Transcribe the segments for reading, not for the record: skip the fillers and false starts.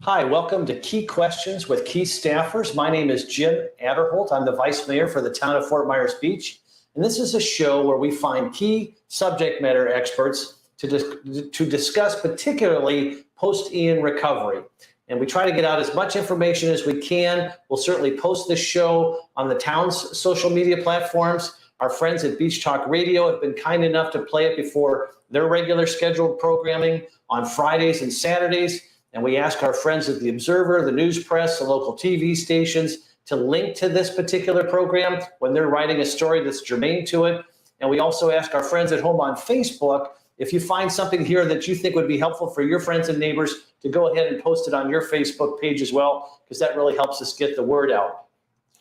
Hi, welcome to Key Questions with Key Staffers. My name is Jim Atterholt. I'm the Vice Mayor for the town of Fort Myers Beach. And this is a show where we find key subject matter experts to discuss particularly post-Ian recovery. And we try to get out as much information as we can. We'll certainly post this show on the town's social media platforms. Our friends at Beach Talk Radio have been kind enough to play it before their regular scheduled programming on Fridays and Saturdays. And we ask our friends at the Observer, the News Press, the local TV stations to link to this particular program when they're writing a story that's germane to it. And we also ask our friends at home on Facebook, if you find something here that you think would be helpful for your friends and neighbors, to go ahead and post it on your Facebook page as well, because that really helps us get the word out.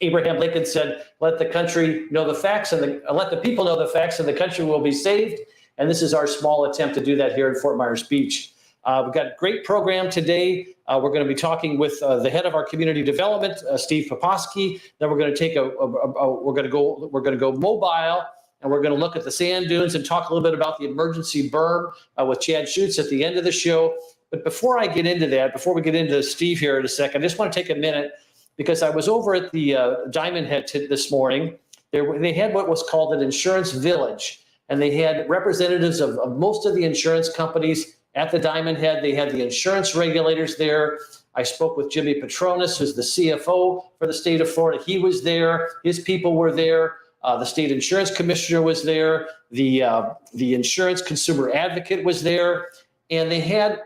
Abraham Lincoln said, let the country know the facts and let the people know the facts and the country will be saved. And this is our small attempt to do that here in Fort Myers Beach. We've got a great program today. We're going to be talking with the head of our community development, Steve Poposky. Then we're going to take we're going to go mobile, and we're going to look at the sand dunes and talk a little bit about the emergency berm with Chad Schutz at the end of the show. But before I get into that, before we get into Steve here in a second, I just want to take a minute because I was over at the Diamond Head this morning. They had what was called an insurance village, and they had representatives of most of the insurance companies at the Diamond Head. They had the insurance regulators there. I spoke with Jimmy Petronis, who's the CFO for the state of Florida. He was there. His people were there. The state insurance commissioner was there. The insurance consumer advocate was there. And they had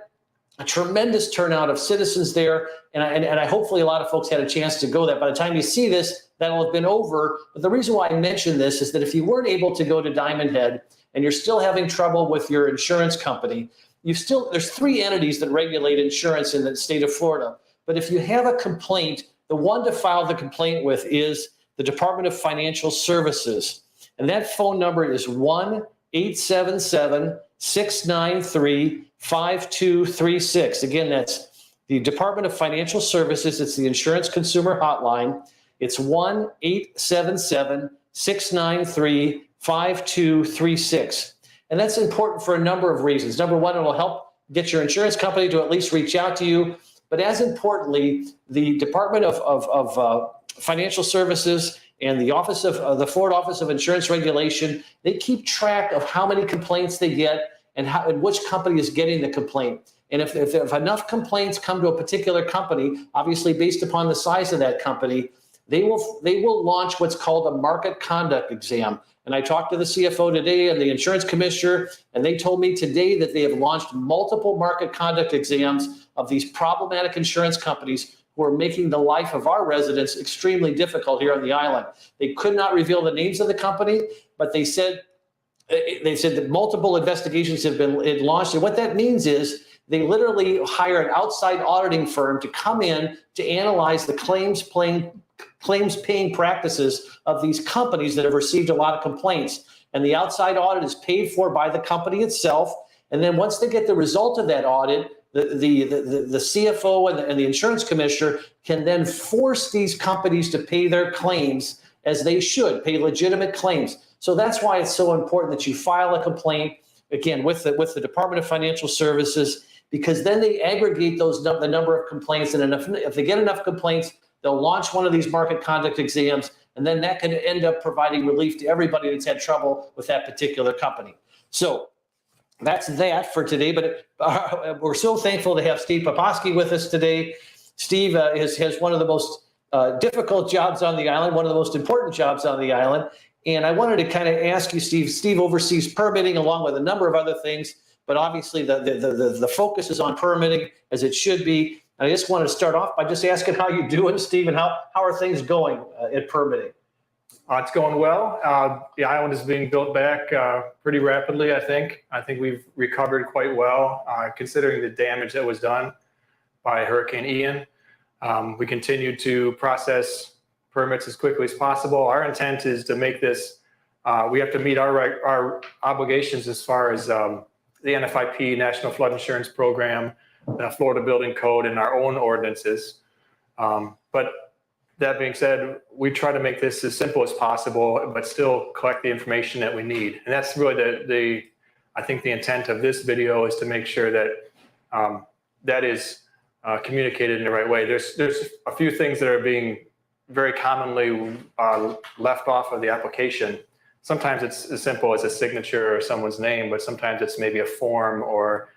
a tremendous turnout of citizens there. And I hopefully a lot of folks had a chance to go there. By the time you see this, that'll have been over. But the reason why I mention this is that if you weren't able to go to Diamond Head and you're still having trouble with your insurance company, there's three entities that regulate insurance in the state of Florida. But if you have a complaint, the one to file the complaint with is the Department of Financial Services. And that phone number is 1-877-693-5236. Again, that's the Department of Financial Services. It's the Insurance Consumer Hotline. It's 1-877-693-5236. And that's important for a number of reasons. Number one, it'll help get your insurance company to at least reach out to you. But as importantly, the Department of Financial Services and the Florida Office of Insurance Regulation, they keep track of how many complaints they get and which company is getting the complaint. And if enough complaints come to a particular company, obviously based upon the size of that company, they will launch what's called a market conduct exam. And I talked to the CFO today and the insurance commissioner, and they told me today that they have launched multiple market conduct exams of these problematic insurance companies who are making the life of our residents extremely difficult here on the island. They could not reveal the names of the company, but they said that multiple investigations have been launched. And what that means is they literally hire an outside auditing firm to come in to analyze the claims paying practices of these companies that have received a lot of complaints. And the outside audit is paid for by the company itself. And then once they get the result of that audit, the CFO and the insurance commissioner can then force these companies to pay their claims as they should, pay legitimate claims. So that's why it's so important that you file a complaint, again, with the Department of Financial Services, because then they aggregate the number of complaints. And if they get enough complaints, they'll launch one of these market conduct exams, and then that can end up providing relief to everybody that's had trouble with that particular company. So that's that for today, but we're so thankful to have Steve Poposky with us today. Steve has one of the most difficult jobs on the island, one of the most important jobs on the island. And I wanted to kind of ask you, Steve. Steve oversees permitting along with a number of other things, but obviously the focus is on permitting, as it should be. I just want to start off by just asking how you're doing, Steve, and how are things going at permitting? It's going well. The island is being built back pretty rapidly, I think. I think we've recovered quite well, considering the damage that was done by Hurricane Ian. We continue to process permits as quickly as possible. Our intent is to make this, we have to meet our obligations as far as the NFIP, National Flood Insurance Program, the Florida Building Code, and our own ordinances. But that being said, we try to make this as simple as possible, but still collect the information that we need. And that's really I think the intent of this video is to make sure that that is communicated in the right way. There's a few things that are being very commonly left off of the application. Sometimes it's as simple as a signature or someone's name, but sometimes it's maybe a form or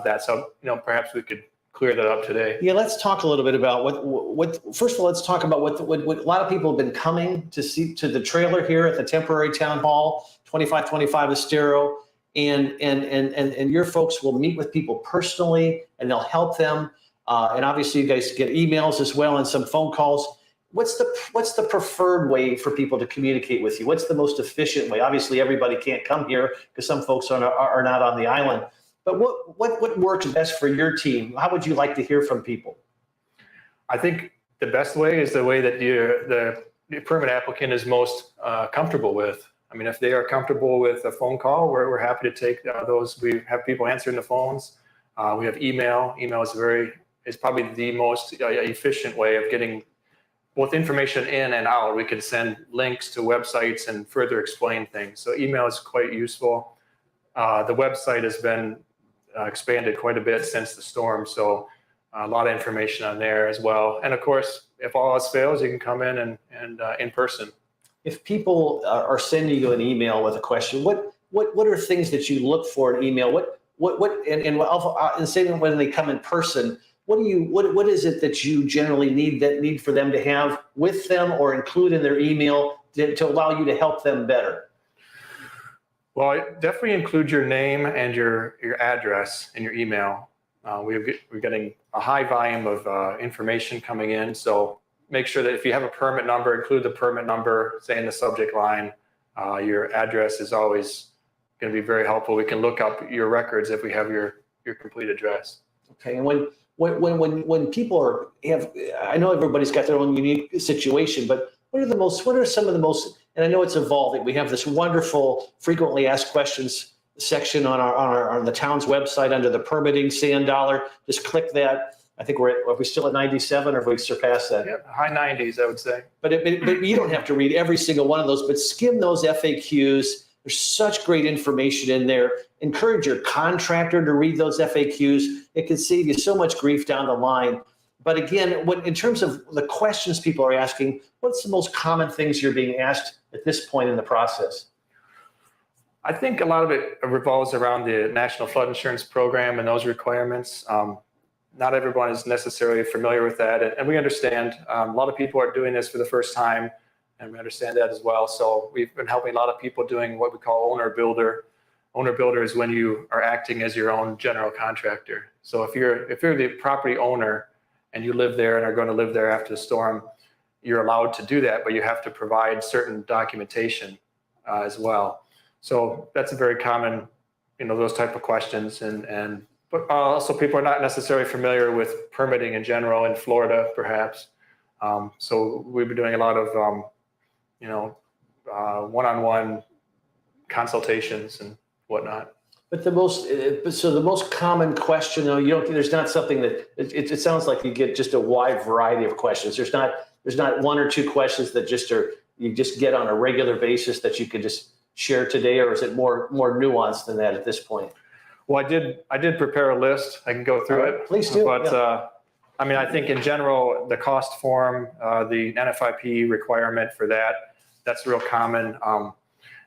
that. So, perhaps we could clear that up today. Yeah, let's talk a little bit about what first of all, let's talk about what a lot of people have been coming to see to the trailer here at the temporary town hall, 2525 Estero, and your folks will meet with people personally and they'll help them. And obviously you guys get emails as well and some phone calls. What's the preferred way for people to communicate with you? What's the most efficient way? Obviously everybody can't come here because some folks are not on the island. But what works best for your team? How would you like to hear from people? I think the best way is the way that the permit applicant is most comfortable with. I mean, if they are comfortable with a phone call, we're happy to take those. We have people answering the phones. We have email. Email is probably the most efficient way of getting both information in and out. We can send links to websites and further explain things. So email is quite useful. The website has been expanded quite a bit since the storm. So a lot of information on there as well. And of course, if all else fails, you can come in and in person. If people are sending you an email with a question, what are things that you look for in email? And say when they come in person, what is it that you generally need for them to have with them or include in their email to allow you to help them better? Well, definitely include your name and your address in your email. We're getting a high volume of information coming in, so make sure that if you have a permit number, include the permit number, say in the subject line. Your address is always going to be very helpful. We can look up your records if we have your complete address. Okay, and when people I know everybody's got their own unique situation, but what are some of the most, and I know it's evolving. We have this wonderful frequently asked questions section on the town's website under the permitting $100. Just click that. I think are we still at 97 or have we surpassed that? Yeah, high 90s, I would say. But you don't have to read every single one of those, but skim those FAQs. There's such great information in there. Encourage your contractor to read those FAQs. It can save you so much grief down the line. But again, in terms of the questions people are asking, what's the most common things you're being asked at this point in the process? I think a lot of it revolves around the National Flood Insurance Program and those requirements. Not everyone is necessarily familiar with that, and we understand. A lot of people are doing this for the first time, and we understand that as well. So we've been helping a lot of people doing what we call owner-builder. Owner-builder is when you are acting as your own general contractor. So if you're the property owner and you live there and are going to live there after the storm, you're allowed to do that, but you have to provide certain documentation as well. So that's a very common, those type of questions. But also people are not necessarily familiar with permitting in general in Florida, perhaps. So we've been doing a lot of, one-on-one consultations and whatnot. But the most common question, though, there's not something that it sounds like you get just a wide variety of questions. There's not one or two questions that you just get on a regular basis that you could just share today, or is it more nuanced than that at this point? Well, I did prepare a list. I can go through it. Please do. But I think in general, the cost form, the NFIP requirement for that's real common.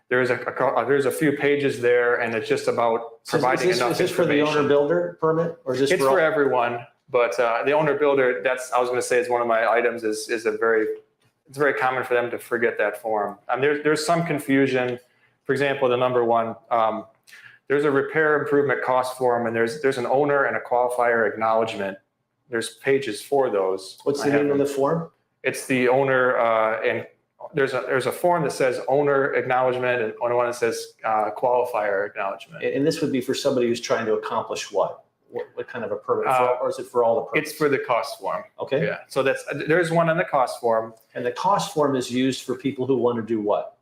There's a few pages there, and it's just about providing enough information. Is this for the owner builder permit, or is this for everyone? But the owner builder, I was going to say, is one of my items. It's very common for them to forget that form. There's some confusion. For example, the number one, there's a repair improvement cost form, and there's an owner and a qualifier acknowledgement. There's pages for those. What's the name of the form? It's the owner, and there's a form that says owner acknowledgement and one that says qualifier acknowledgement. And this would be for somebody who's trying to accomplish what? What kind of a permit, or is it for all the permits? It's for the cost form. Okay. Yeah. So there's one on the cost form. And the cost form is used for people who want to do what?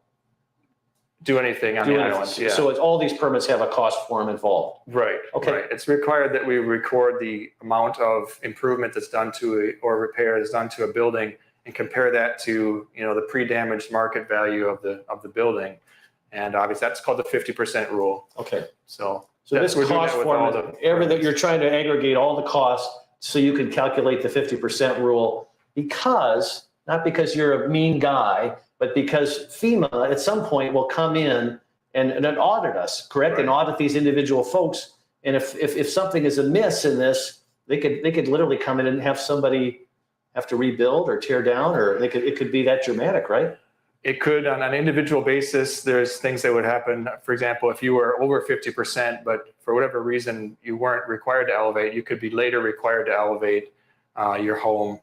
Do anything on the island. Yeah. So all these permits have a cost form involved. Right. Okay. Right. It's required that we record the amount of improvement that's done to or repair that's done to a building and compare that to the pre-damaged market value of the building, and obviously that's called the 50% rule. Okay. So this cost form, everything you're trying to aggregate all the costs so you can calculate the 50% rule not because you're a mean guy, but because FEMA at some point will come in and audit us, correct? Right. And audit these individual folks. And if something is amiss in this, they could literally come in and have somebody have to rebuild or tear down, or it could be that dramatic, right? It could, on an individual basis, there's things that would happen. For example, if you were over 50%, but for whatever reason you weren't required to elevate, you could be later required to elevate your home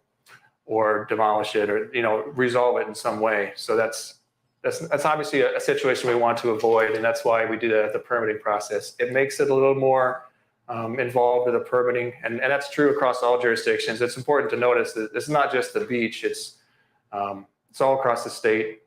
or demolish it, or resolve it in some way. So that's obviously a situation we want to avoid, and that's why we do that at the permitting process. It makes it a little more involved with the permitting, and that's true across all jurisdictions. It's important to notice that it's not just the beach; it's all across the state.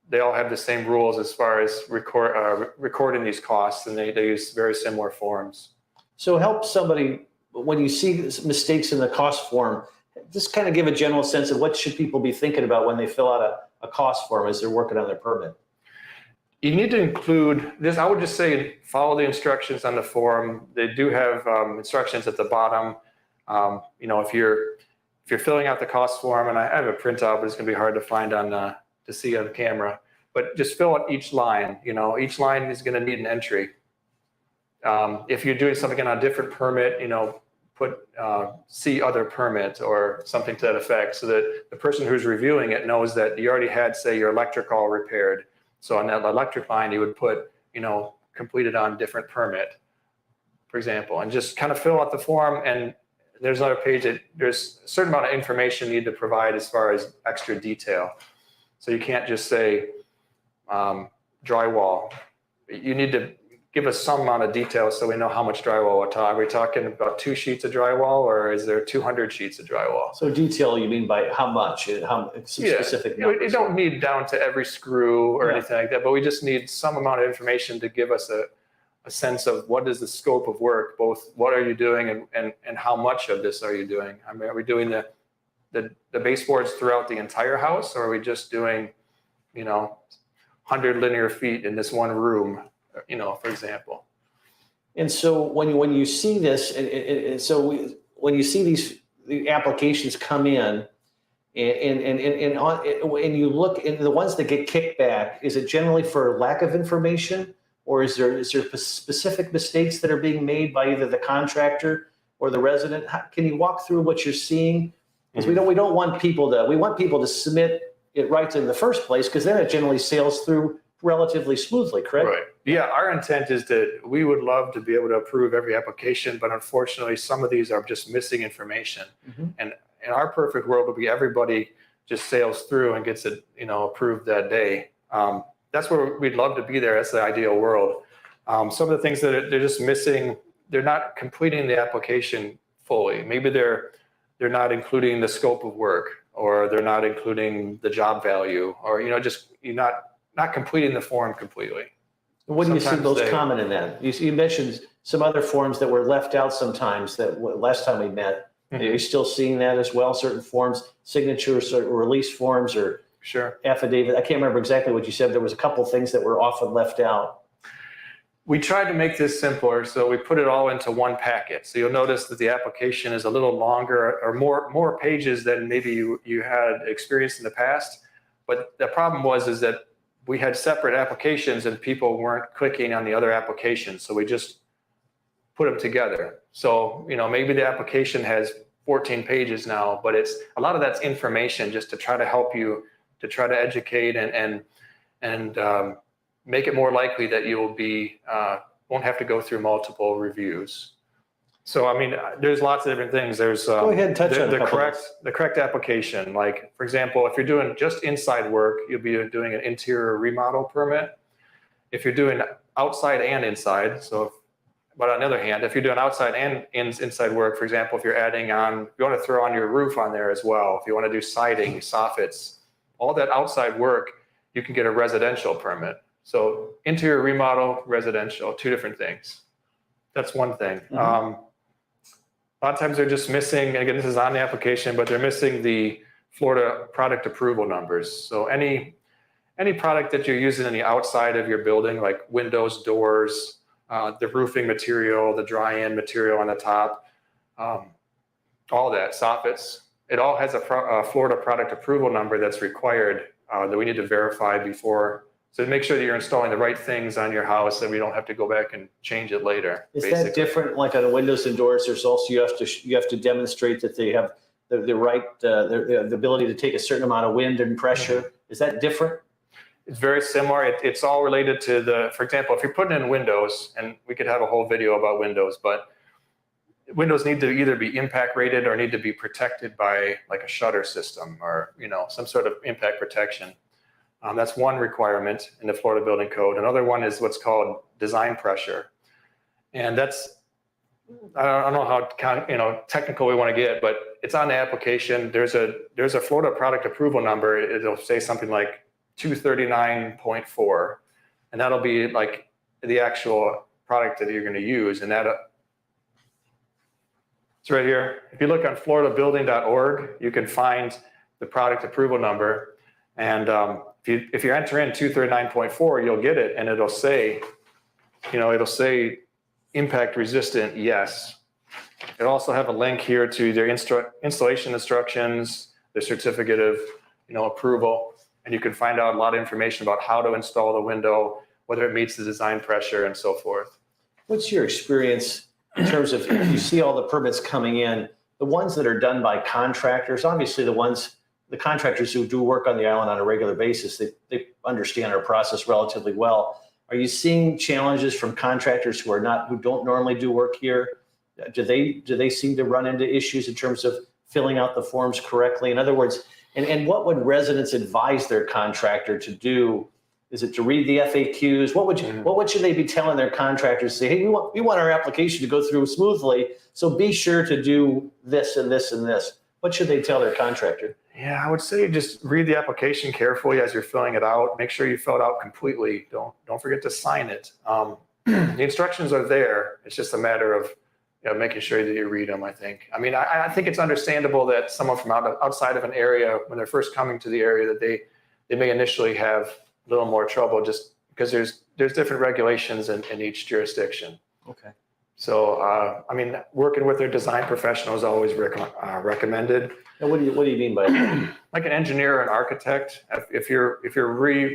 They all have the same rules as far as recording these costs, and they use very similar forms. So help somebody when you see mistakes in the cost form. Just kind of give a general sense of what should people be thinking about when they fill out a cost form as they're working on their permit. You need to include this. I would just say follow the instructions on the form. They do have instructions at the bottom. If you're filling out the cost form, and I have a printout, but it's going to be hard to find to see on camera. But just fill out each line. Each line is going to need an entry. If you're doing something on a different permit, put see other permit or something to that effect, so that the person who's reviewing it knows that you already had, say, your electric all repaired. So on that electric line, you would put, completed on different permit, for example, and just kind of fill out the form. And there's another page that there's a certain amount of information you need to provide as far as extra detail. So you can't just say drywall. You need to give us some amount of detail so we know how much drywall we're talking. Are we talking about 2 sheets of drywall, or is there 200 sheets of drywall? So detail, you mean by how much? Some specific numbers? You don't need down to every screw or anything like that, but we just need some amount of information to give us a sense of what is the scope of work, both what are you doing and how much of this are you doing? I mean, are we doing the baseboards throughout the entire house, or are we just doing, 100 linear feet in this one room? For example. And so when you see this, when you see the applications come in, and you look in the ones that get kicked back, is it generally for lack of information, or is there specific mistakes that are being made by either the contractor or the resident? Can you walk through what you're seeing? Because we don't want people to submit it right in the first place, because then it generally sails through relatively smoothly, correct? Right. Yeah, our intent is that we would love to be able to approve every application, but unfortunately, some of these are just missing information. Mm-hmm. And in our perfect world would be everybody just sails through and gets it, approved that day. That's where we'd love to be there. That's the ideal world. Some of the things that they're just missing, they're not completing the application fully. Maybe they're not including the scope of work, or they're not including the job value, or you're not completing the form completely. What do you see most common in that? You mentioned some other forms that were left out sometimes that last time we met. Mm-hmm. Are you still seeing that as well? Certain forms, signatures or release forms or affidavit? I can't remember exactly what you said. There was a couple of things that were often left out. We tried to make this simpler, so we put it all into one packet. So you'll notice that the application is a little longer, or more pages than maybe you had experienced in the past. But the problem is that we had separate applications and people weren't clicking on the other applications. So we just put them together. So, maybe the application has 14 pages now, but a lot of that's information just to try to help you, to try to educate and make it more likely that you will won't have to go through multiple reviews. So, there's lots of different things. There's go ahead and touch on the correct application. Like, for example, if you're doing just inside work, you'll be doing an interior remodel permit. If you're doing outside and inside, but on the other hand, if you're doing outside and inside work, for example, if you're adding on, you want to throw on your roof on there as well. If you want to do siding, soffits, all that outside work, you can get a residential permit. So interior remodel, residential, 2 different things. That's one thing. Mm-hmm. A lot of times they're just missing, again, this is on the application, but they're missing the Florida product approval numbers. So any product that you're using on the outside of your building, like windows, doors, the roofing material, the dry-in material on the top, all that, soffits. It all has a Florida product approval number that's required that we need to verify before. So to make sure that you're installing the right things on your house, that we don't have to go back and change it later. Is basically. that different? Like on the windows and doors, there's also you have to demonstrate that they have the right the ability to take a certain amount of wind and pressure. Mm-hmm. Is that different? It's very similar. It's all related to for example, if you're putting in windows, and we could have a whole video about windows, but windows need to either be impact rated or need to be protected by like a shutter system or some sort of impact protection. That's one requirement in the Florida Building Code. Another one is what's called design pressure, and that's I don't know how technical we want to get, but it's on the application. There's a Florida product approval number. It'll say something like 239.4, and that'll be like the actual product that you're going to use, and that it's right here. If you look on floridabuilding.org, you can find the product approval number, and if you enter in 239.4, you'll get it, and it'll say impact resistant, yes. It'll also have a link here to their installation instructions, their certificate of approval, and you can find out a lot of information about how to install the window, whether it meets the design pressure, and so forth. What's your experience in terms of if you see all the permits coming in, the ones that are done by contractors? Obviously, the contractors who do work on the island on a regular basis, they understand our process relatively well. Are you seeing challenges from contractors who don't normally do work here? Do they seem to run into issues in terms of filling out the forms correctly? In other words, and what would residents advise their contractor to do? Is it to read the FAQs? What should they be telling their contractors? Say, hey, we want our application to go through smoothly, so be sure to do this and this and this. What should they tell their contractor? Yeah, I would say just read the application carefully as you're filling it out. Make sure you fill it out completely. Don't forget to sign it. The instructions are there. It's just a matter of making sure that you read them, I think. I mean, I think it's understandable that someone from outside of an area, when they're first coming to the area, that they may initially have a little more trouble just because there's different regulations in each jurisdiction. Okay. So, I mean, working with their design professional is always recommended. And what do you mean by that? Like an engineer or an architect, if you're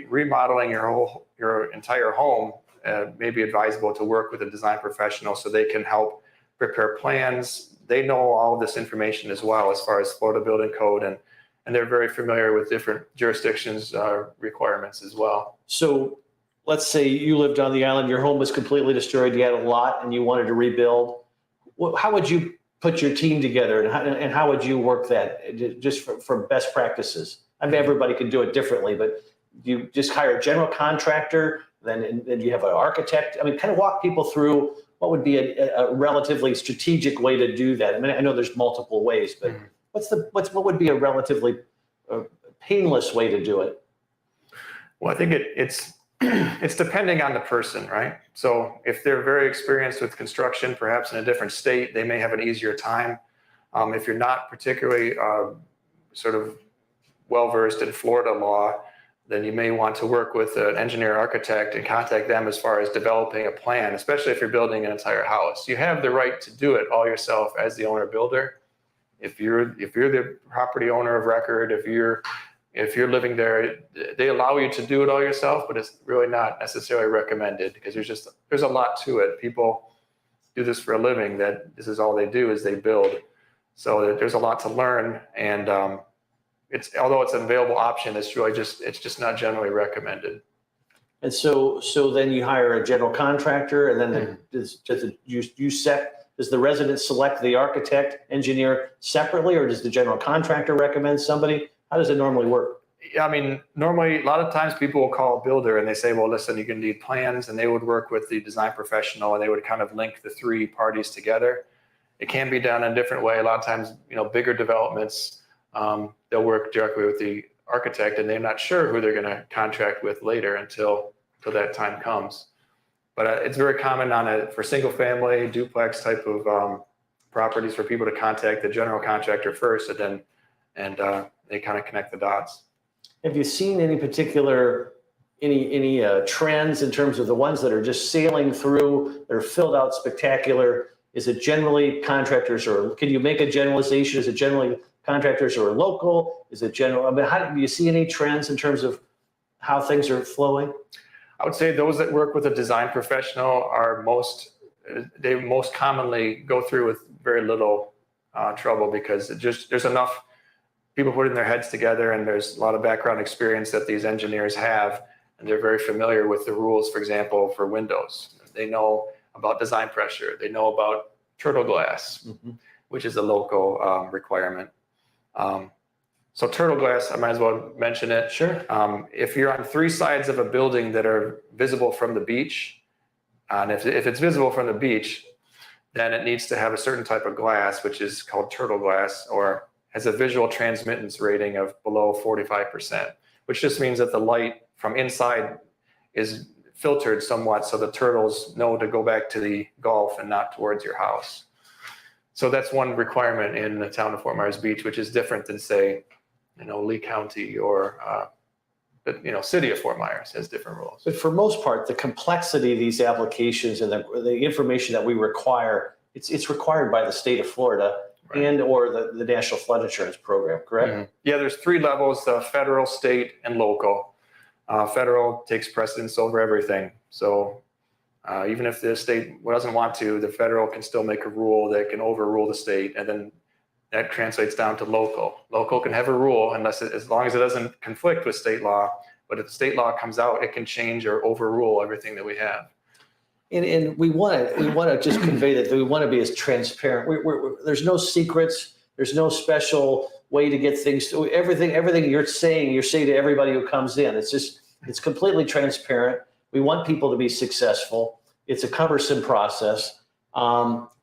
remodeling your entire home, it may be advisable to work with a design professional so they can help prepare plans. They know all of this information as well as far as Florida Building Code, and they're very familiar with different jurisdictions' requirements as well. So let's say you lived on the island, your home was completely destroyed, you had a lot and you wanted to rebuild. How would you put your team together, and how would you work that just for best practices? I mean, everybody can do it differently, but you just hire a general contractor, then you have an architect. I mean, kind of walk people through what would be a relatively strategic way to do that. I mean, I know there's multiple ways, but what would be a relatively painless way to do it? Well, I think it's depending on the person, right? So if they're very experienced with construction, perhaps in a different state, they may have an easier time. If you're not particularly sort of well-versed in Florida law, then you may want to work with an engineer architect and contact them as far as developing a plan, especially if you're building an entire house. You have the right to do it all yourself as the owner builder. If you're the property owner of record, if you're living there, they allow you to do it all yourself, but it's really not necessarily recommended because there's a lot to it. People do this for a living, that this is all they do is they build. So there's a lot to learn, and although it's an available option, it's just not generally recommended. And so then you hire a general contractor, and then does the resident select the architect, engineer separately, or does the general contractor recommend somebody? How does it normally work? Yeah, I mean, normally a lot of times people will call a builder and they say, well, listen, you're going to need plans, and they would work with the design professional and they would kind of link the three parties together. It can be done in a different way. A lot of times, bigger developments, they'll work directly with the architect and they're not sure who they're going to contract with later until that time comes. But it's very common for single family duplex type of properties for people to contact the general contractor first, and they kind of connect the dots. Have you seen any particular trends in terms of the ones that are just sailing through, that are filled out spectacular? Is it generally contractors, or can you make a generalization? Is it generally contractors who are local? Is it general? I mean, do you see any trends in terms of how things are flowing? I would say those that work with a design professional are they most commonly go through with very little trouble, because there's enough people putting their heads together, and there's a lot of background experience that these engineers have, and they're very familiar with the rules. For example, for windows, they know about design pressure, they know about turtle glass, which is a local requirement. So turtle glass, I might as well mention it. Sure. If you're on 3 sides of a building that are visible from the beach, and if it's visible from the beach, then it needs to have a certain type of glass, which is called turtle glass, or has a visual transmittance rating of below 45%, which just means that the light from inside is filtered somewhat, so the turtles know to go back to the Gulf and not towards your house. So that's one requirement in the town of Fort Myers Beach, which is different than, say, Lee County or city of Fort Myers has different rules. But for most part, the complexity of these applications and the information that we require, it's required by the state of Florida, right, and or the National Flood Insurance Program, correct? Yeah, there's 3 levels: federal, state, and local. Federal takes precedence over everything. So even if the state doesn't want to, the federal can still make a rule that can overrule the state, and then that translates down to local. Local can have a rule as long as it doesn't conflict with state law. But if the state law comes out, it can change or overrule everything that we have. And we want to just convey that we want to be as transparent. There's no secrets. There's no special way to get things to everything. Everything you're saying to everybody who comes in. It's completely transparent. We want people to be successful. It's a cumbersome process.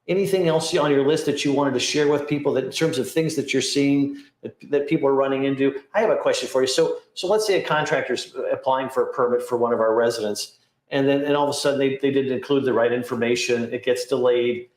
Anything else on your list that you wanted to share with people that in terms of things that you're seeing that people are running into? I have a question for you. So let's say a contractor's applying for a permit for one of our residents, and all of a sudden they didn't include the right information. It gets delayed.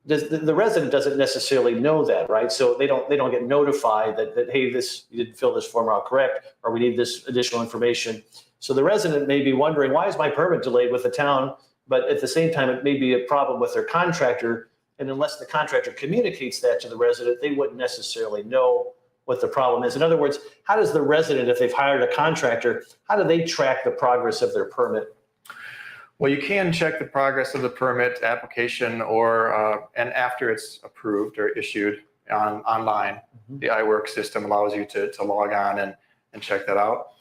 The resident doesn't necessarily know that, right? So they don't get notified that hey, you didn't fill this form out correct, or we need this additional information. So the resident may be wondering, why is my permit delayed with the town? But at the same time, it may be a problem with their contractor. And unless the contractor communicates that to the resident, they wouldn't necessarily know what the problem is. In other words, how does the resident, if they've hired a contractor, how do they track the progress of their permit? Well, you can check the progress of the permit application and after it's approved or issued online. The iWork system allows you to log on and check that out.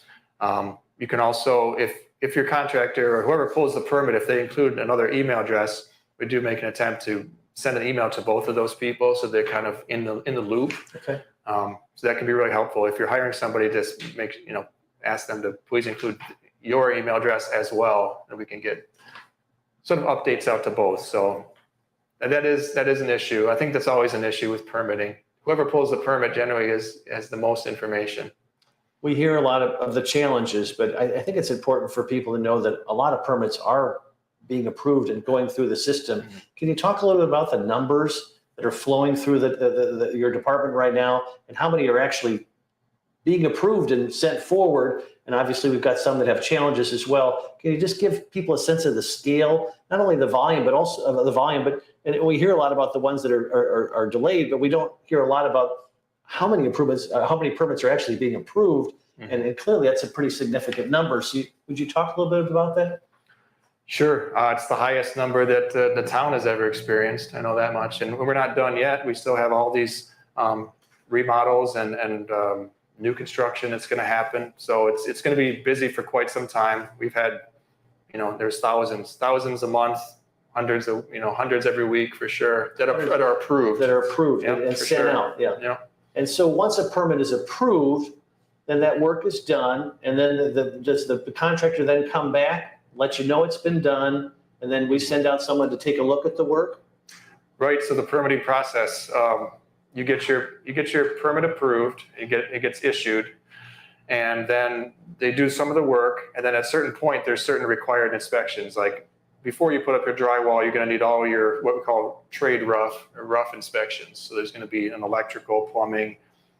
You can also, if your contractor or whoever pulls the permit, if they include another email address, we do make an attempt to send an email to both of those people, so they're kind of in the loop. Okay. So that can be really helpful. If you're hiring somebody, just ask them to please include your email address as well, and we can get sort of updates out to both. So that is an issue. I think that's always an issue with permitting. Whoever pulls the permit generally has the most information. We hear a lot of the challenges, but I think it's important for people to know that a lot of permits are being approved and going through the system. Can you talk a little bit about the numbers that are flowing through your department right now, and how many are actually being approved and sent forward? And obviously we've got some that have challenges as well. Can you just give people a sense of the scale, not only the volume, but also the volume, and we hear a lot about the ones that are delayed, but we don't hear a lot about how many permits are actually being approved. And clearly that's a pretty significant number. So would you talk a little bit about that? Sure. It's the highest number that the town has ever experienced. I know that much. And we're not done yet. We still have all these remodels and new construction that's going to happen. So it's going to be busy for quite some time. We've had, there's thousands a month, hundreds every week for sure that are approved. And sent out. Yeah. And so once a permit is approved, then that work is done. And then does the contractor then come back, let you know it's been done, and then we send out someone to take a look at the work? Right. So the permitting process, you get your permit approved, it gets issued, and then they do some of the work. And then at a certain point, there's certain required inspections. Like before you put up your drywall, you're going to need all your what we call trade rough inspections. So there's going to be an electrical, plumbing,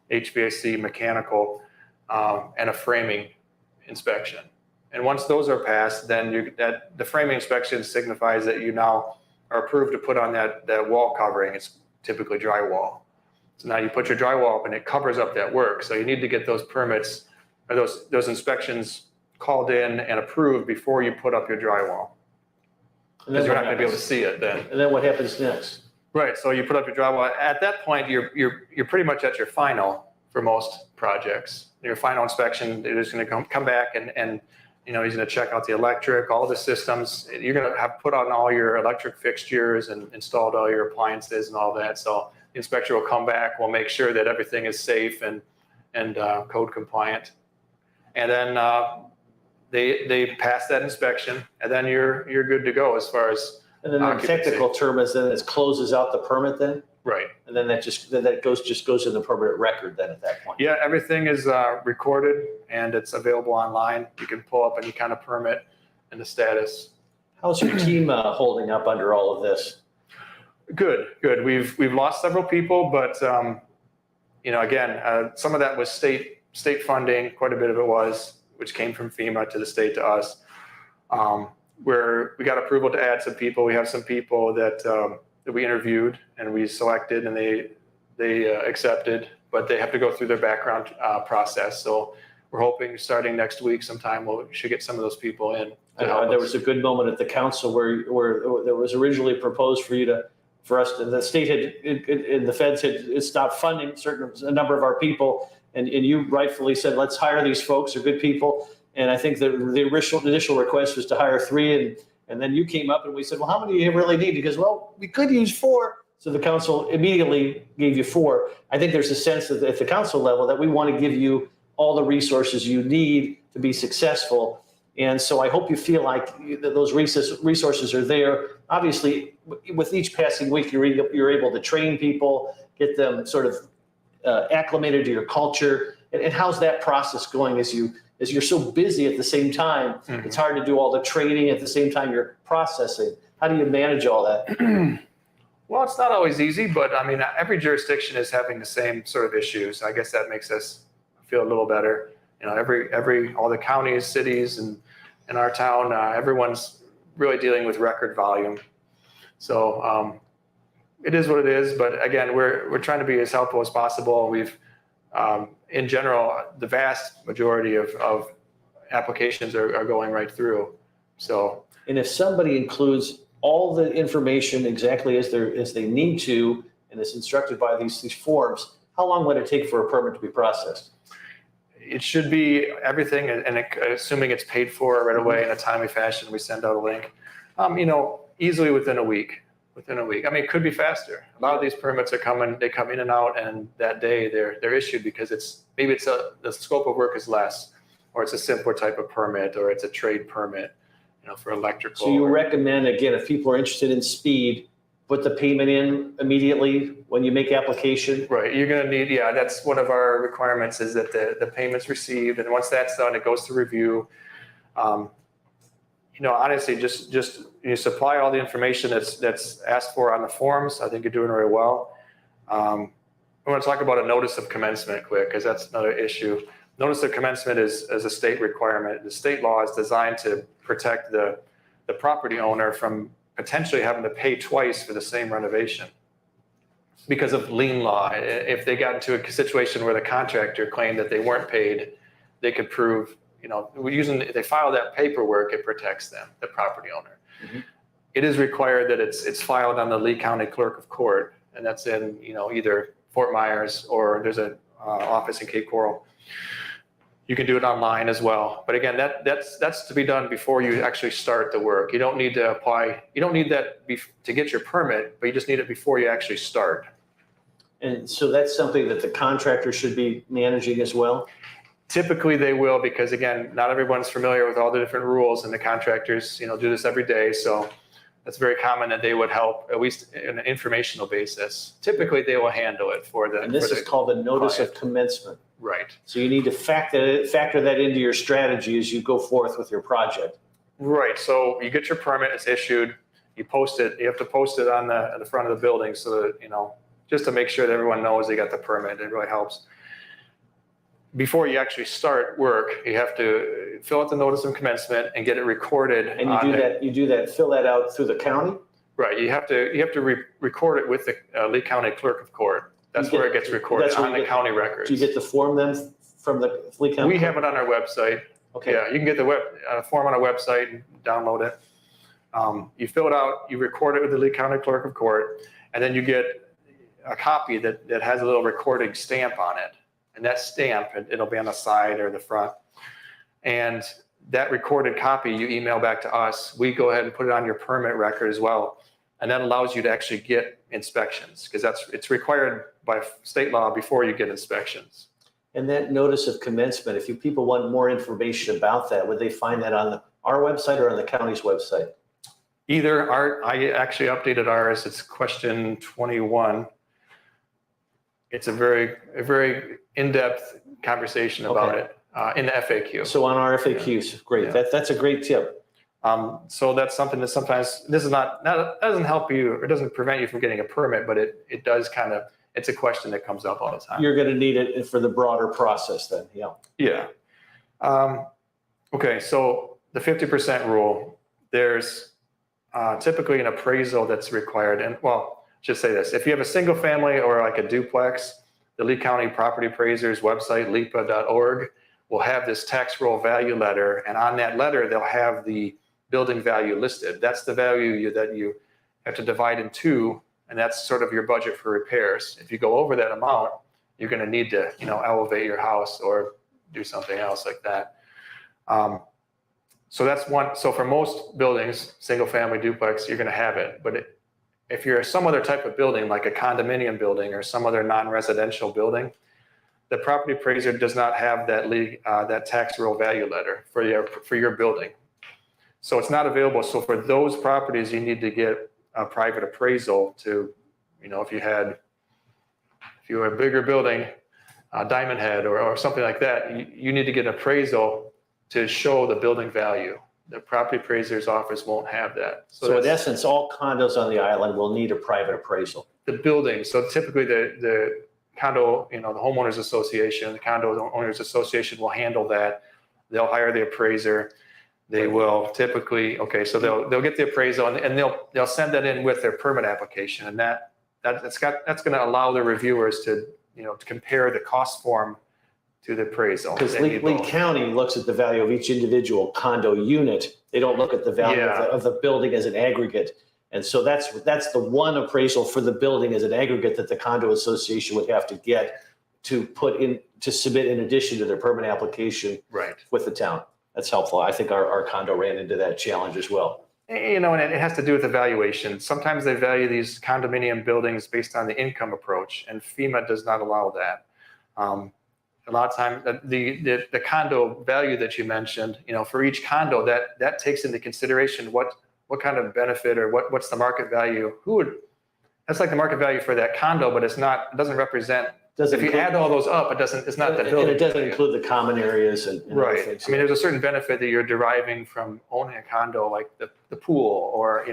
HVAC, mechanical, and a framing inspection. And once those are passed, then the framing inspection signifies that you now are approved to put on that wall covering. It's typically drywall. So now you put your drywall up and it covers up that work. So you need to get those permits or those inspections called in and approved before you put up your drywall. Because you're not going to be able to see it then. And then what happens next? Right. So you put up your drywall. At that point, you're pretty much at your final for most projects. Your final inspection, they're just going to come back and he's going to check out the electric, all the systems. You're going to have put on all your electric fixtures and installed all your appliances and all that. So the inspector will come back. We'll make sure that everything is safe and code compliant. And then they pass that inspection, and then you're good to go as far as. And then the technical term is then it closes out the permit then? Right. And then that goes in the permanent record then at that point? Yeah, everything is recorded and it's available online. You can pull up any kind of permit and the status. How's your team holding up under all of this? Good. We've lost several people, but again, some of that was state funding. Quite a bit of it was, which came from FEMA to the state to us. Where we got approval to add some people. We have some people that we interviewed and we selected and they accepted, but they have to go through their background process. So we're hoping starting next week sometime we should get some of those people in. There was a good moment at the council where there was originally proposed for us the state and the feds had stopped funding a number of our people, and you rightfully said, let's hire these folks, they're good people. And I think the initial request was to hire 3, and then you came up and we said, well, how many do you really need? Because, well, we could use 4. So the council immediately gave you 4. I think there's a sense that at the council level that we want to give you all the resources you need to be successful. And so I hope you feel like those resources are there. Obviously, with each passing week, you're able to train people, get them sort of acclimated to your culture. And how's that process going as you're so busy at the same time? Mm-hmm. It's hard to do all the training at the same time you're processing. How do you manage all that? Well, it's not always easy, but I mean, every jurisdiction is having the same sort of issues. I guess that makes us feel a little better. All the counties, cities, and in our town, everyone's really dealing with record volume. So it is what it is. But again, we're trying to be as helpful as possible. We've in general, the vast majority of applications are going right through. So, and if somebody includes all the information exactly as they need to, and is instructed by these forms, how long would it take for a permit to be processed? It should be everything, and assuming it's paid for right away in a timely fashion, we send out a link. Easily within a week. I mean, it could be faster. A lot of these permits they come in and out, and that day they're issued because the scope of work is less, or it's a simpler type of permit, or it's a trade permit, for electrical. So you recommend, again, if people are interested in speed, put the payment in immediately when you make application? Right. You're going to need, that's one of our requirements is that the payment's received, and once that's done, it goes to review. Honestly, just you supply all the information that's asked for on the forms. I think you're doing very well. I want to talk about a notice of commencement quick, because that's another issue. Notice of commencement is a state requirement. The state law is designed to protect the property owner from potentially having to pay twice for the same renovation because of lien law. If they got into a situation where the contractor claimed that they weren't paid, they could prove, if they file that paperwork, it protects them, the property owner. Mm-hmm. It is required that it's filed on the Lee County Clerk of Court, and that's in, either Fort Myers or there's an office in Cape Coral. You can do it online as well. But again, that's to be done before you actually start the work. You don't need to apply. You don't need that to get your permit, but you just need it before you actually start. And so that's something that the contractor should be managing as well? Typically they will, because again, not everyone's familiar with all the different rules, and the contractors, do this every day. So that's very common that they would help, at least on an informational basis. Typically they will handle it for the. And this is called a notice of commencement. Right. So you need to factor that into your strategy as you go forth with your project. Right. So you get your permit, it's issued, you post it. You have to post it on the front of the building so that, just to make sure that everyone knows they got the permit. It really helps. Before you actually start work, you have to fill out the notice of commencement and get it recorded. And you do that, fill that out through the county? Right, you have to record it with the Lee County Clerk of Court. That's where it gets recorded, on the county records. Do you get the form then from the Lee County? We have it on our website. Okay. Yeah, you can get the form on our website and download it. You fill it out, you record it with the Lee County Clerk of Court, and then you get a copy that has a little recording stamp on it. And that stamp, it'll be on the side or the front. And that recorded copy you email back to us. We go ahead and put it on your permit record as well. And that allows you to actually get inspections, because it's required by state law before you get inspections. And that notice of commencement, if people want more information about that, would they find that on our website or on the county's website? Either. I actually updated ours. It's question 21. It's a very in-depth conversation about it in the FAQ. So on our FAQs, great. Yeah. That's a great tip. So that's something that sometimes that doesn't help you, or doesn't prevent you from getting a permit, but it does it's a question that comes up all the time. You're going to need it for the broader process then. Yeah. Yeah. Okay. So the 50% rule, there's typically an appraisal that's required. And well, just say this, if you have a single family or like a duplex, the Lee County Property Appraisers website, lipa.org, will have this tax roll value letter. And on that letter, they'll have the building value listed. That's the value that you have to divide in two, and that's sort of your budget for repairs. If you go over that amount, you're going to need to, elevate your house or do something else like that. So that's one. So for most buildings, single family duplex, you're going to have it. But if you're some other type of building, like a condominium building or some other non-residential building, the property appraiser does not have that tax roll value letter for your building. So it's not available. So for those properties, you need to get a private appraisal to, if you were a bigger building, Diamond Head or something like that, you need to get an appraisal to show the building value. The property appraiser's office won't have that. So in essence, all condos on the island will need a private appraisal. The building. So typically the condo, the homeowners association, the condo owners association will handle that. They'll hire the appraiser. They will typically, so they'll get the appraisal and they'll send that in with their permit application, and that's going to allow the reviewers to to compare the cost form to the appraisal. Because Lee County looks at the value of each individual condo unit. They don't look at the value of the building as an aggregate. And so that's the one appraisal for the building as an aggregate that the condo association would have to get to submit in addition to their permit application with the town. That's helpful. I think our condo ran into that challenge as well. And it has to do with evaluation. Sometimes they value these condominium buildings based on the income approach, and FEMA does not allow that. A lot of times, the condo value that you mentioned, for each condo, that takes into consideration what kind of benefit or what's the market value. That's like the market value for that condo, but it doesn't represent. If you add all those up, it's not the building. And it doesn't include the common areas and other things. I mean, there's a certain benefit that you're deriving from owning a condo, like the pool or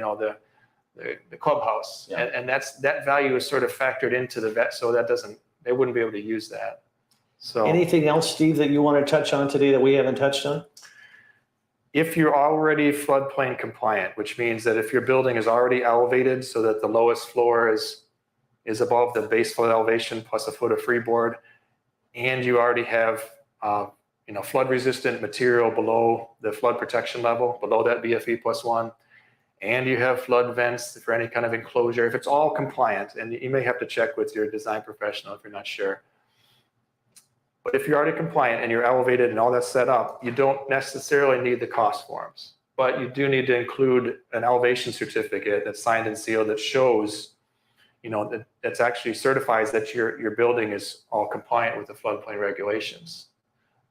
the clubhouse, and that value is sort of factored into the vet, so they wouldn't be able to use that. So anything else, Steve, that you want to touch on today that we haven't touched on? If you're already floodplain compliant, which means that if your building is already elevated so that the lowest floor is above the base flood elevation plus a foot of freeboard, and you already have flood resistant material below the flood protection level, below that BFE +1, and you have flood vents for any kind of enclosure, if it's all compliant, and you may have to check with your design professional if you're not sure. But if you're already compliant and you're elevated and all that's set up, you don't necessarily need the cost forms, but you do need to include an elevation certificate that's signed and sealed that shows, that's actually certifies that your building is all compliant with the floodplain regulations.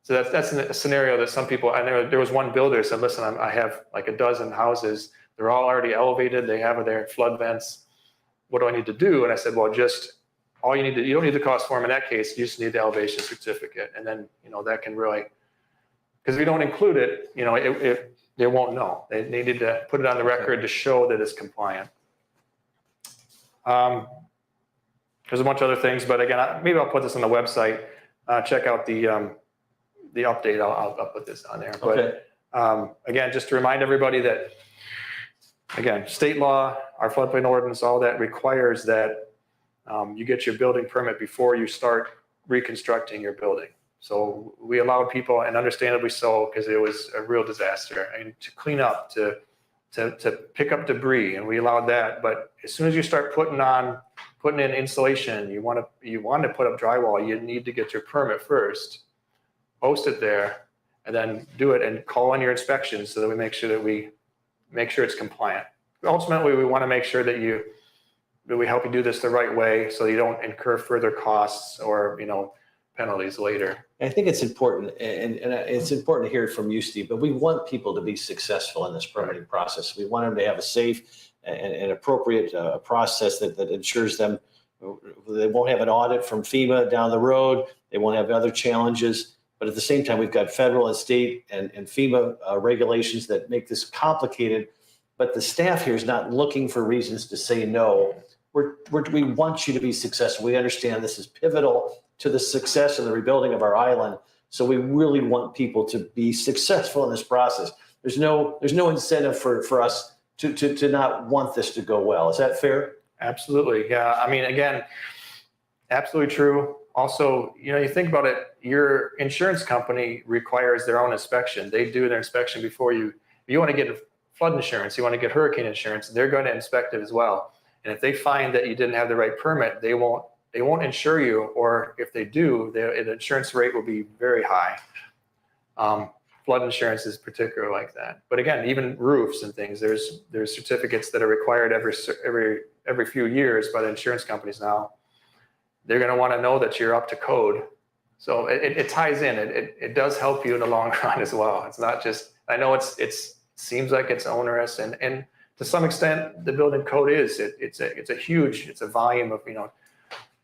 So that's a scenario that some people, there was one builder said, listen, I have like a dozen houses. They're all already elevated. They have their flood vents. What do I need to do? And I said, well, you don't need the cost form in that case. You just need the elevation certificate. And then, that can really, because if you don't include it, they won't know. They needed to put it on the record to show that it's compliant. There's a bunch of other things, but again, maybe I'll put this on the website. Check out the update. I'll put this on there. But again, just to remind everybody that again, state law, our floodplain ordinance, all that requires that you get your building permit before you start reconstructing your building. So we allowed people, and understandably so, because it was a real disaster, and to clean up, to pick up debris, and we allowed that. But as soon as you start putting in insulation, you want to put up drywall, you need to get your permit first, post it there, and then do it and call on your inspections so that we make sure it's compliant. Ultimately, we want to make sure that we help you do this the right way so you don't incur further costs or penalties later. I think it's important, and it's important to hear it from you, Steve, but we want people to be successful in this permitting process. We want them to have a safe and appropriate process that ensures them they won't have an audit from FEMA down the road. They won't have other challenges. But at the same time, we've got federal and state and FEMA regulations that make this complicated. But the staff here is not looking for reasons to say no. We want you to be successful. We understand this is pivotal to the success and the rebuilding of our island. So we really want people to be successful in this process. There's no incentive for us to not want this to go well. Is that fair? Absolutely. Yeah. I mean, again, absolutely true. Also, you think about it, your insurance company requires their own inspection. They do their inspection before you want to get flood insurance, you want to get hurricane insurance, they're going to inspect it as well. And if they find that you didn't have the right permit, they won't insure you, or if they do, the insurance rate will be very high. Flood insurance is particularly like that. But again, even roofs and things, there's certificates that are required every few years by the insurance companies now. They're going to want to know that you're up to code. So it ties in. It does help you in the long run as well. It's not just, I know it seems like it's onerous, and to some extent the building code is. It's a volume of,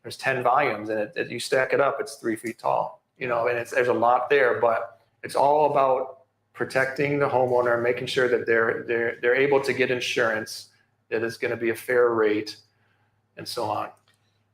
there's 10 volumes, and you stack it up, it's 3 feet tall, and there's a lot there, but it's all about protecting the homeowner, making sure that they're able to get insurance that is going to be a fair rate, and so on.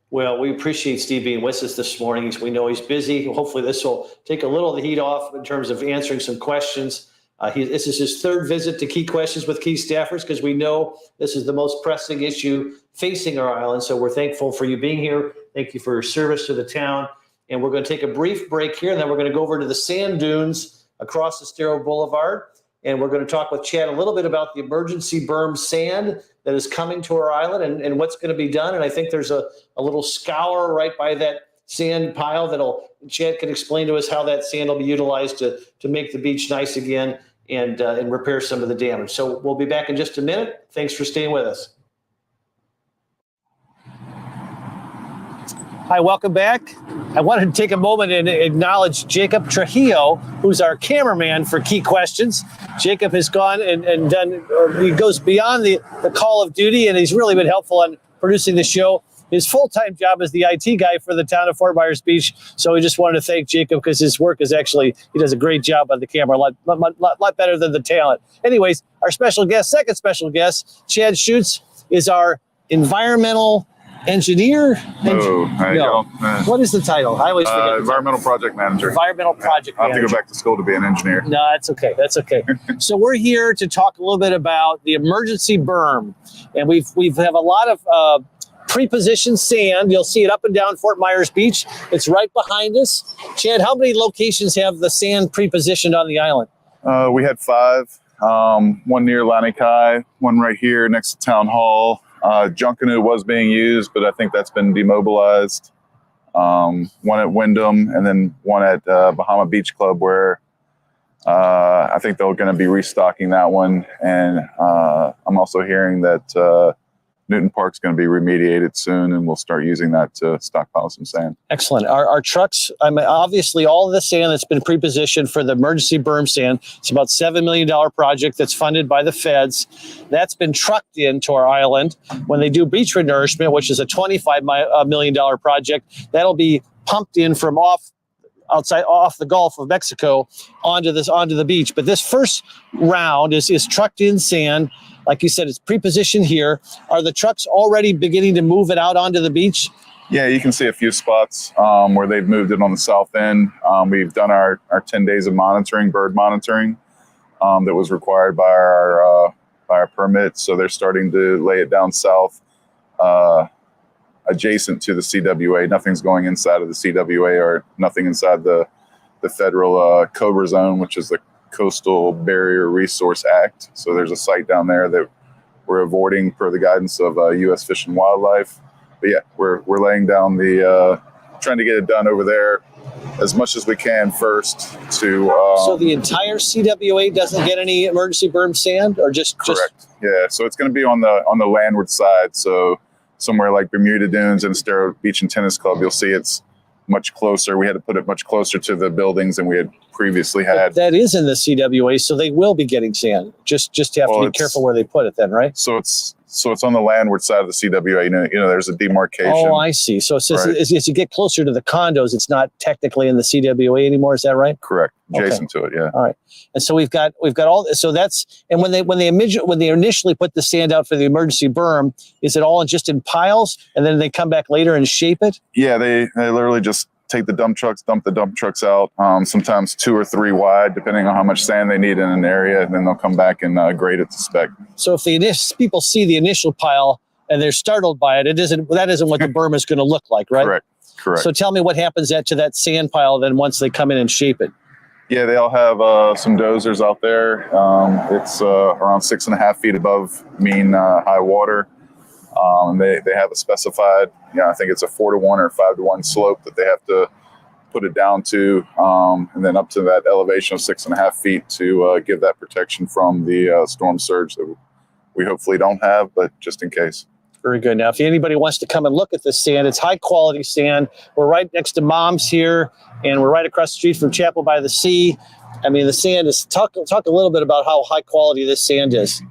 Well, we appreciate Steve being with us this morning. We know he's busy. Hopefully this will take a little of the heat off in terms of answering some questions. This is his third visit to Key Questions with Key staffers, because we know this is the most pressing issue facing our island. So we're thankful for you being here. Thank you for your service to the town. And we're going to take a brief break here, and then we're going to go over to the sand dunes across Estero Boulevard. And we're going to talk with Chad a little bit about the emergency berm sand that is coming to our island and what's going to be done. And I think there's a little scour right by that sand pile Chad can explain to us how that sand will be utilized to make the beach nice again and repair some of the damage. So we'll be back in just a minute. Thanks for staying with us. Hi, welcome back. I wanted to take a moment and acknowledge Jacob Trujillo, who's our cameraman for Key Questions. Jacob has gone and done, he goes beyond the call of duty, and he's really been helpful on producing the show. His full-time job is the IT guy for the town of Fort Myers Beach. So we just wanted to thank Jacob, because his work is he does a great job on the camera, a lot better than the talent. Anyways, our second special guest, Chad Schutz, is our environmental engineer. What is the title? I always forget. Environmental project manager. Environmental project manager. I have to go back to school to be an engineer. No, that's okay. That's okay. So we're here to talk a little bit about the emergency berm, and we have a lot of pre-positioned sand. You'll see it up and down Fort Myers Beach. It's right behind us. Chad, how many locations have the sand pre-positioned on the island? We had 5. One near Lanikai, one right here next to Town Hall. Junkanoo was being used, but I think that's been demobilized. One at Wyndham, and then one at Bahama Beach Club, where I think they're going to be restocking that one. And I'm also hearing that Newton Park's going to be remediated soon, and we'll start using that to stockpile some sand. Excellent. Our trucks, obviously all of the sand that's been pre-positioned for the emergency berm sand, it's about $7 million project that's funded by the feds. That's been trucked into our island. When they do beach renourishment, which is a $25 million project, that'll be pumped in from off the Gulf of Mexico onto the beach. But this first round is trucked in sand. Like you said, it's pre-positioned here. Are the trucks already beginning to move it out onto the beach? Yeah, you can see a few spots where they've moved it on the south end. We've done our 10 days of monitoring, bird monitoring, that was required by our by our permit. So they're starting to lay it down south, adjacent to the CWA. Nothing's going inside of the CWA or nothing inside the federal COBRA zone, which is the Coastal Barrier Resource Act. So there's a site down there that we're avoiding per the guidance of U.S. Fish and Wildlife. But yeah, we're laying down trying to get it done over there as much as we can first to. So the entire CWA doesn't get any emergency berm sand, or just correct? Yeah, so it's going to be on the landward side. So somewhere like Bermuda Dunes and Estero Beach and Tennis Club, you'll see it's much closer. We had to put it much closer to the buildings than we had previously had. But that is in the CWA, so they will be getting sand. Just have to be careful where they put it then, right? So it's on the landward side of the CWA. You know, there's a demarcation. Oh, I see. So it's just, right. As you get closer to the condos, it's not technically in the CWA anymore. Is that right? Correct. Adjacent to it, yeah. All right. And so we've got all. So that's, and when they initially put the sand out for the emergency berm, is it all just in piles, and then they come back later and shape it? Yeah, they literally just take the dump trucks out, sometimes 2 or 3 wide, depending on how much sand they need in an area, and then they'll come back and grade it to spec. So if people see the initial pile and they're startled by it, that isn't what the berm is going to look like, right? Correct. So tell me what happens to that sand pile then once they come in and shape it. Yeah, they all have some dozers out there. It's around 6.5 feet above mean high water. And they have a specified, I think it's a 4-to-1 or 5-to-1 slope that they have to put it down to, and then up to that elevation of 6.5 feet to give that protection from the storm surge that we hopefully don't have, but just in case. Very good. Now, if anybody wants to come and look at this sand, it's high quality sand. We're right next to Mom's here, and we're right across the street from Chapel by the Sea. I mean, the sand is, talk a little bit about how high quality this sand is.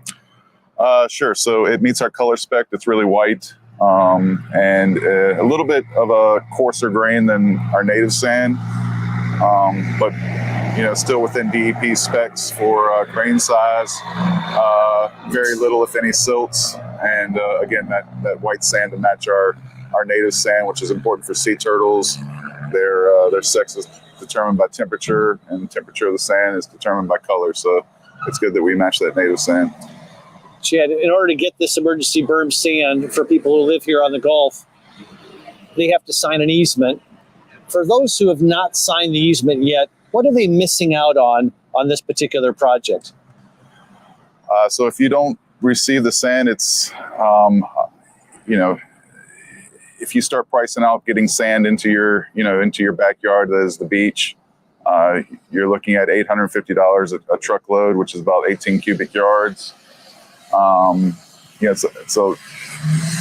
Sure. So it meets our color spec. It's really white, and a little bit of a coarser grain than our native sand, but still within DEP specs for grain size. Very little, if any, silts, and again that white sand to match our native sand, which is important for sea turtles. Their sex is determined by temperature, and the temperature of the sand is determined by color. So it's good that we match that native sand. Chad, in order to get this emergency berm sand for people who live here on the Gulf, they have to sign an easement. For those who have not signed the easement yet, what are they missing out on this particular project? So if you don't receive the sand, it's, if you start pricing out getting sand into your backyard, that is the beach, you're looking at $850 a truckload, which is about 18 cubic yards. It's a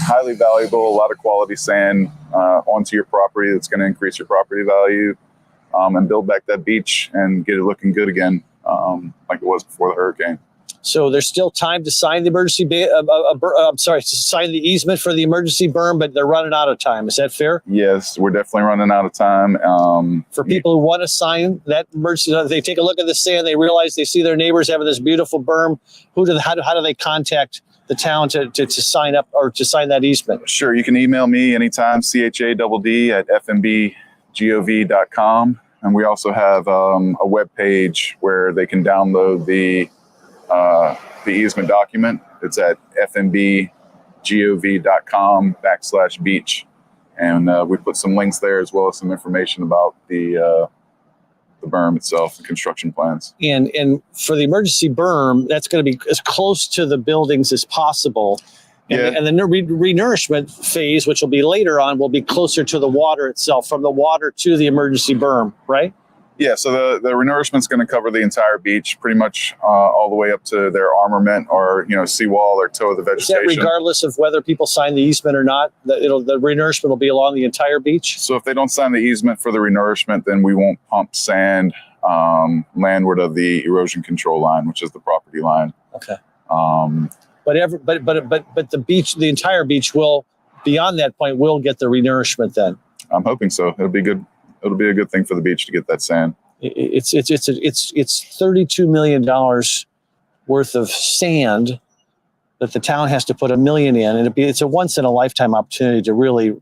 highly valuable, a lot of quality sand onto your property that's going to increase your property value, and build back that beach and get it looking good again, like it was before the hurricane. So there's still time to sign the to sign the easement for the emergency berm, but they're running out of time. Is that fair? Yes, we're definitely running out of time. For people who want to sign that emergency, they take a look at the sand, they realize they see their neighbors having this beautiful berm. How do they contact the town to sign up or to sign that easement? Sure, you can email me anytime, chadd@fmbgov.com. And we also have a web page where they can download the easement document. It's at fmbgov.com/beach. And we put some links there as well as some information about the berm itself, the construction plans. And for the emergency berm, that's going to be as close to the buildings as possible. And the renourishment phase, which will be later on, will be closer to the water itself, from the water to the emergency berm, right? Yeah, so the renourishment is going to cover the entire beach, pretty much all the way up to their armament or seawall or toe of the vegetation. Is that regardless of whether people sign the easement or not? The renourishment will be along the entire beach? So if they don't sign the easement for the renourishment, then we won't pump sand landward of the erosion control line, which is the property line. Okay. But the beach, the entire beach will, beyond that point, will get the renourishment then. I'm hoping so. It'll be good. It'll be a good thing for the beach to get that sand. It's $32 million worth of sand that the town has to put $1 million in, and it's a once in a lifetime opportunity to really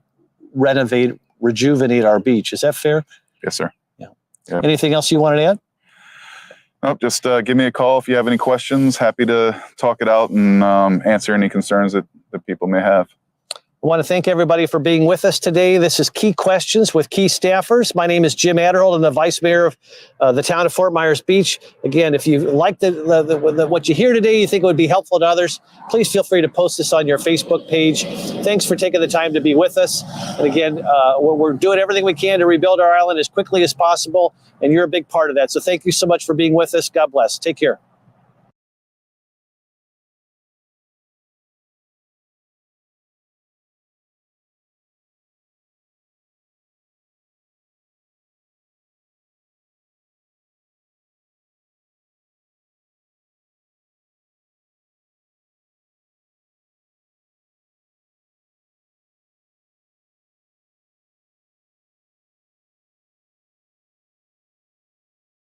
renovate, rejuvenate our beach. Is that fair? Yes, sir. Yeah. Anything else you wanted to Nope, just give me a call if you have any questions. Happy to talk it out and answer any concerns that people may have. I want to thank everybody for being with us today. This is Key Questions with Key Staffers. My name is Jim Atterholt. I'm the Vice Mayor of the town of Fort Myers Beach. Again, if you like what you hear today, you think it would be helpful to others, please feel free to post this on your Facebook page. Thanks for taking the time to be with us. And again, we're doing everything we can to rebuild our island as quickly as possible, and you're a big part of that. So thank you so much for being with us. God bless. Take care.